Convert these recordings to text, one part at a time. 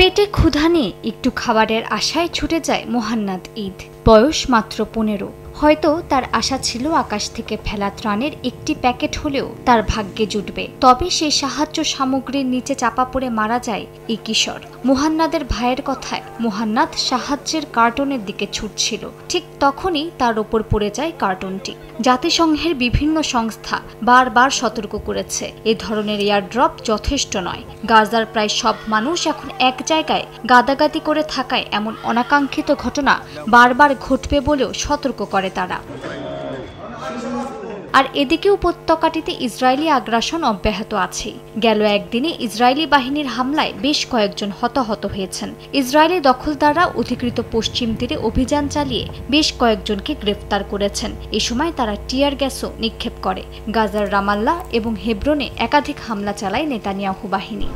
পেটে ক্ষুধা নিয়ে একটু খাবারের আশায় ছুটে যায় মোহান্নাদ ঈদ। বয়স মাত্র 15। হয়তো তার আশা ছিল আকাশ থেকে ফেলা ত্রাণের একটি প্যাকেট হলেও তার ভাগ্যে জুটবে। তবে সেই সাহায্য সামগ্রীর নিচে চাপা পড়ে মারা যায় এই কিশোর। মোহান্নাদের ভাইয়ের কথায় মোহান্নাদ সাহায্যের কার্টনের দিকে ছুটছিল, ঠিক তখনই তার ওপর পড়ে যায় কার্টনটি। জাতিসংঘের বিভিন্ন সংস্থা বারবার সতর্ক করেছে এ ধরনের এয়ারড্রপ যথেষ্ট নয়। গাজার প্রায় সব মানুষ এখন এক জায়গায় গাদাগাদি করে থাকায় এমন অনাকাঙ্ক্ষিত ঘটনা বারবার ঘটবে বলেও সতর্ক করে তারা। আর এদিকে উপত্যকাটিতে ইসরায়েলি আগ্রাসন অব্যাহত আছে। গেল একদিনে ইসরায়েলি বাহিনীর হামলায় বেশ কয়েকজন হতাহত হয়েছেন। ইসরায়েলি দখলদাররা অধিকৃত পশ্চিম তীরে অভিযান চালিয়ে বেশ কয়েকজনকে গ্রেফতার করেছেন। এ সময় তারা টিয়ার গ্যাসও নিক্ষেপ করে। গাজার রামাল্লাহ এবং হেব্রনে একাধিক হামলা চালায় নেতানিয়াহু বাহিনী।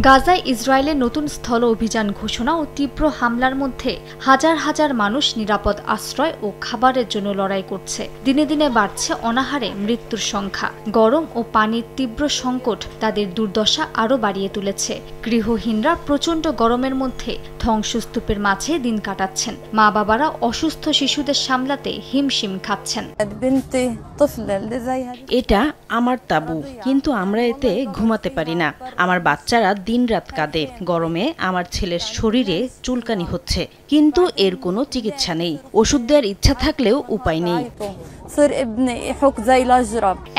গাজায় ইসরায়েলের নতুন স্থল অভিযান ঘোষণা ও তীব্র হামলার মধ্যে হাজার হাজার মানুষ নিরাপদ আশ্রয় ও খাবারের জন্য লড়াই করছে। দিনে দিনে বাড়ছে অনাহারে মৃত্যুর সংখ্যা। গরম ও পানির তীব্র সংকট তাদের দুর্দশা আরও বাড়িয়ে তুলেছে। গৃহহীনরা প্রচণ্ড গরমের মধ্যে ধ্বংসস্তূপের মাঝে দিন কাটাচ্ছেন। মা বাবারা অসুস্থ শিশুদের সামলাতে হিমশিম খাচ্ছেন। এটা আমার তাঁবু, কিন্তু আমরা এতে ঘুমাতে পারি না। আমার বাচ্চারা দিনরাত কাঁদে। গরমে আমার ছেলের শরীরে চুলকানি হচ্ছে, কিন্তু এর কোনো চিকিৎসা নেই। ওষুধ দেওয়ার ইচ্ছা থাকলেও উপায় নেই।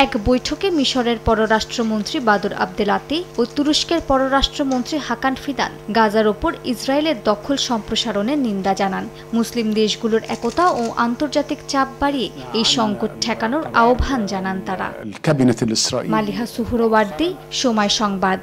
এক বৈঠকে মিশরের পররাষ্ট্রমন্ত্রী বাদর আবদেলাতি ও তুরস্কের পররাষ্ট্রমন্ত্রী হাকান ফিদান গাজার ওপর ইসরায়েলের দখল সম্প্রসারণের নিন্দা জানান। মুসলিম দেশগুলোর একতা ও আন্তর্জাতিক চাপ বাড়িয়ে এই সংকট ঠেকানোর আহ্বান জানান তারা। মালিহা সুহরওয়ার্দী, সময় সংবাদ।